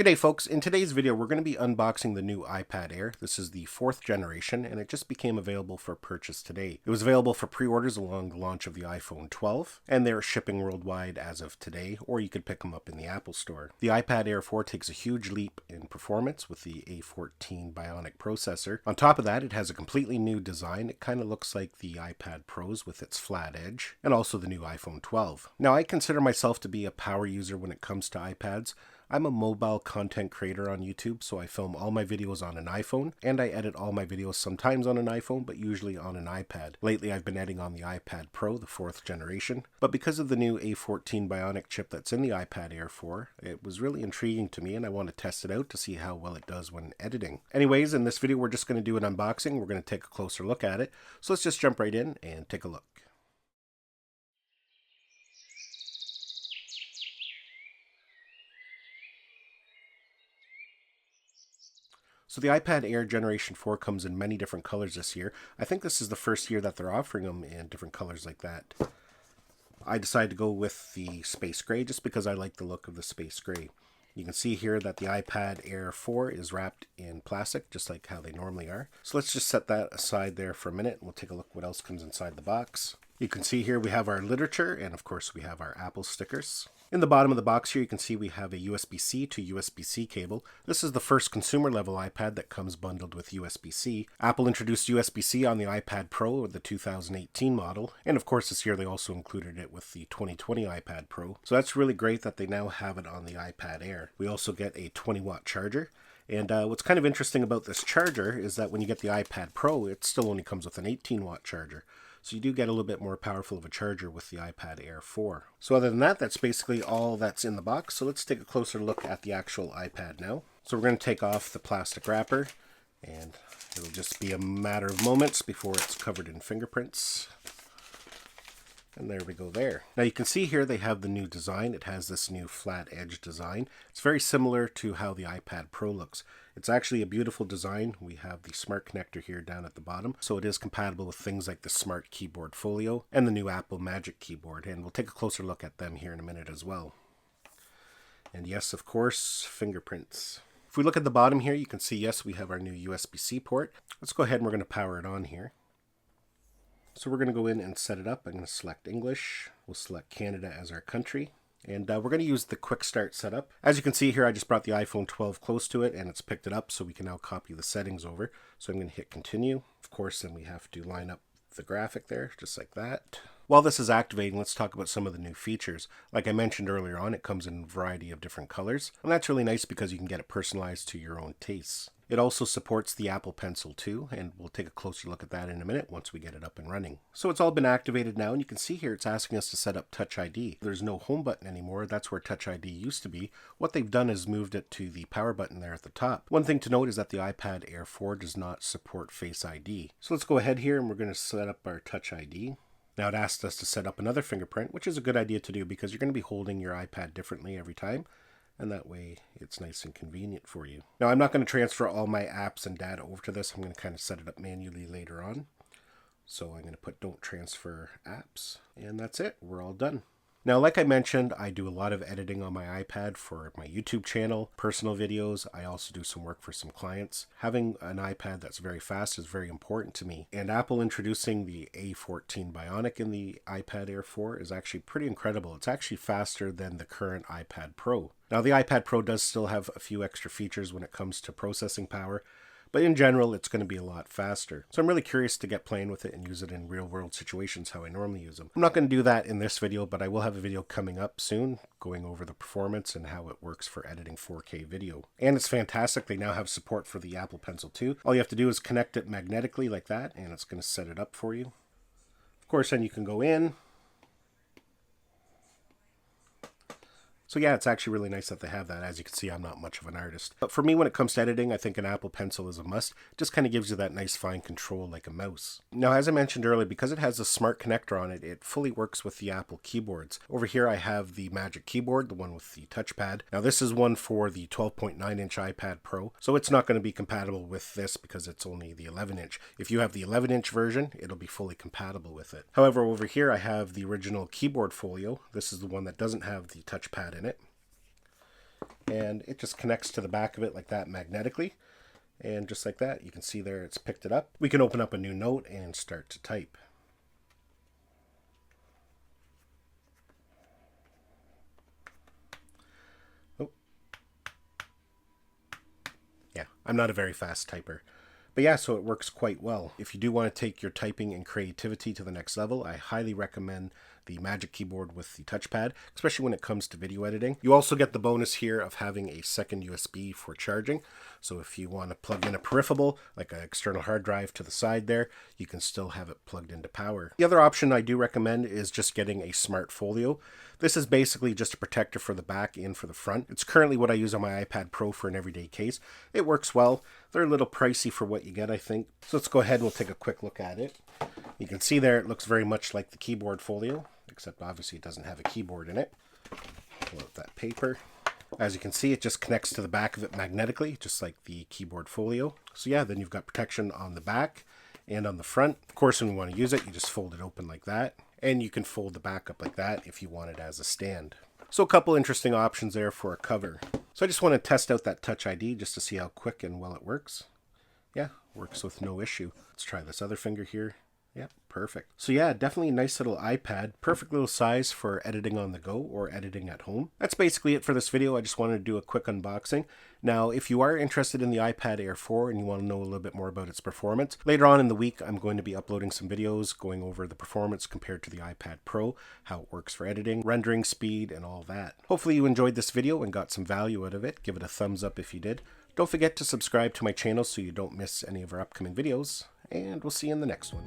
Good day, folks. In today's video, we're going to be unboxing the new iPad Air. This is the 4th generation, and it just became available for purchase today. It was available for pre-orders along the launch of the iPhone 12, and they're shipping worldwide as of today, or you could pick them up in the Apple Store. The iPad Air 4 takes a huge leap in performance with the A14 Bionic processor. On top of that, it has a completely new design. It kind of looks like the iPad Pros with its flat edge, and also the new iPhone 12. Now, I consider myself to be a power user when it comes to iPads. I'm a mobile content creator on YouTube, so I film all my videos on an iPhone, and I edit all my videos sometimes on an iPhone, but usually on an iPad. Lately, I've been editing on the iPad Pro, the 4th generation, but because of the new A14 Bionic chip that's in the iPad Air 4, it was really intriguing to me, and I want to test it out to see how well it does when editing. Anyways, in this video, we're just going to do an unboxing. We're going to take a closer look at it, so let's just jump right in and take a look. So the iPad Air Generation 4 comes in many different colors this year. I think this is the first year that they're offering them in different colors like that. I decided to go with the space gray just because I like the look of the space gray. You can see here that the iPad Air 4 is wrapped in plastic, just like how they normally are. So let's just set that aside there for a minute, and we'll take a look what else comes inside the box. You can see here we have our literature, and of course we have our Apple stickers. In the bottom of the box here, you can see we have a USB-C to USB-C cable. This is the first consumer-level iPad that comes bundled with USB-C. Apple introduced USB-C on the iPad Pro, the 2018 model, and of course this year they also included it with the 2020 iPad Pro. So that's really great that they now have it on the iPad Air. We also get a 20-watt charger. And what's kind of interesting about this charger is that when you get the iPad Pro, it still only comes with an 18-watt charger. So you do get a little bit more powerful of a charger with the iPad Air 4. So other than that, that's basically all that's in the box. So let's take a closer look at the actual iPad now. So we're going to take off the plastic wrapper, and it'll just be a matter of moments before it's covered in fingerprints. And there we go there. Now you can see here they have the new design. It has this new flat edge design. It's very similar to how the iPad Pro looks. It's actually a beautiful design. We have the Smart connector here down at the bottom. So it is compatible with things like the Smart Keyboard Folio and the new Apple Magic Keyboard. And we'll take a closer look at them here in a minute as well. And yes, of course, fingerprints. If we look at the bottom here, you can see, yes, we have our new USB-C port. Let's go ahead and we're going to power it on here. So we're going to go in and set it up. I'm going to select English. We'll select Canada as our country. And we're going to use the quick start setup. As you can see here, I just brought the iPhone 12 close to it and it's picked it up, so we can now copy the settings over. So I'm going to hit continue. Of course, then we have to line up the graphic there, just like that. While this is activating, let's talk about some of the new features. Like I mentioned earlier on, it comes in a variety of different colors. And that's really nice because you can get it personalized to your own tastes. It also supports the Apple Pencil too, and we'll take a closer look at that in a minute once we get it up and running. So it's all been activated now, and you can see here it's asking us to set up Touch ID. There's no home button anymore. That's where Touch ID used to be. What they've done is moved it to the power button there at the top. One thing to note is that the iPad Air 4 does not support Face ID. So let's go ahead here and we're going to set up our Touch ID. Now it asks us to set up another fingerprint, which is a good idea to do because you're going to be holding your iPad differently every time. And that way it's nice and convenient for you. Now I'm not going to transfer all my apps and data over to this. I'm going to kind of set it up manually later on. So I'm going to put don't transfer apps, and that's it. We're all done. Now, like I mentioned, I do a lot of editing on my iPad for my YouTube channel, personal videos. I also do some work for some clients. Having an iPad that's very fast is very important to me. And Apple introducing the A14 Bionic in the iPad Air 4 is actually pretty incredible. It's actually faster than the current iPad Pro. Now, the iPad Pro does still have a few extra features when it comes to processing power, but in general, it's going to be a lot faster. So I'm really curious to get playing with it and use it in real-world situations how I normally use them. I'm not going to do that in this video, but I will have a video coming up soon going over the performance and how it works for editing 4K video. And it's fantastic. They now have support for the Apple Pencil too. All you have to do is connect it magnetically like that, and it's going to set it up for you. Of course, then you can go in. So yeah, it's actually really nice that they have that. As you can see, I'm not much of an artist. But for me, when it comes to editing, I think an Apple Pencil is a must. It just kind of gives you that nice fine control like a mouse. Now, as I mentioned earlier, because it has a smart connector on it, it fully works with the Apple keyboards. Over here, I have the Magic Keyboard, the one with the touchpad. Now, this is one for the 12.9-inch iPad Pro, so it's not going to be compatible with this because it's only the 11-inch. If you have the 11-inch version, it'll be fully compatible with it. However, over here, I have the original Keyboard Folio. This is the one that doesn't have the touchpad in it. and it just connects to the back of it like that magnetically. And just like that, you can see there it's picked it up. We can open up a new note and start to type. Oh. Yeah, I'm not a very fast typer. But yeah, so it works quite well. If you do want to take your typing and creativity to the next level, I highly recommend the Magic Keyboard with the touchpad, especially when it comes to video editing. You also get the bonus here of having a second USB for charging. So if you want to plug in a peripheral, like an external hard drive to the side there, you can still have it plugged into power. The other option I do recommend is just getting a Smart Folio. This is basically just a protector for the back and for the front. It's currently what I use on my iPad Pro for an everyday case. It works well. They're a little pricey for what you get, I think. So let's go ahead and we'll take a quick look at it. You can see there it looks very much like the Keyboard Folio, except obviously it doesn't have a keyboard in it. Pull out that paper. As you can see, it just connects to the back of it magnetically, just like the Keyboard Folio. So yeah, then you've got protection on the back and on the front. Of course, when you want to use it, you just fold it open like that. And you can fold the back up like that if you want it as a stand. So a couple interesting options there for a cover. So I just want to test out that Touch ID just to see how quick and well it works. Yeah, works with no issue. Let's try this other finger here. Yeah, perfect. So yeah, definitely a nice little iPad. Perfect little size for editing on the go or editing at home. That's basically it for this video. I just wanted to do a quick unboxing. Now, if you are interested in the iPad Air 4 and you want to know a little bit more about its performance, later on in the week, I'm going to be uploading some videos going over the performance compared to the iPad Pro, how it works for editing, rendering speed, and all that. Hopefully you enjoyed this video and got some value out of it. Give it a thumbs up if you did. Don't forget to subscribe to my channel so you don't miss any of our upcoming videos, and we'll see you in the next one.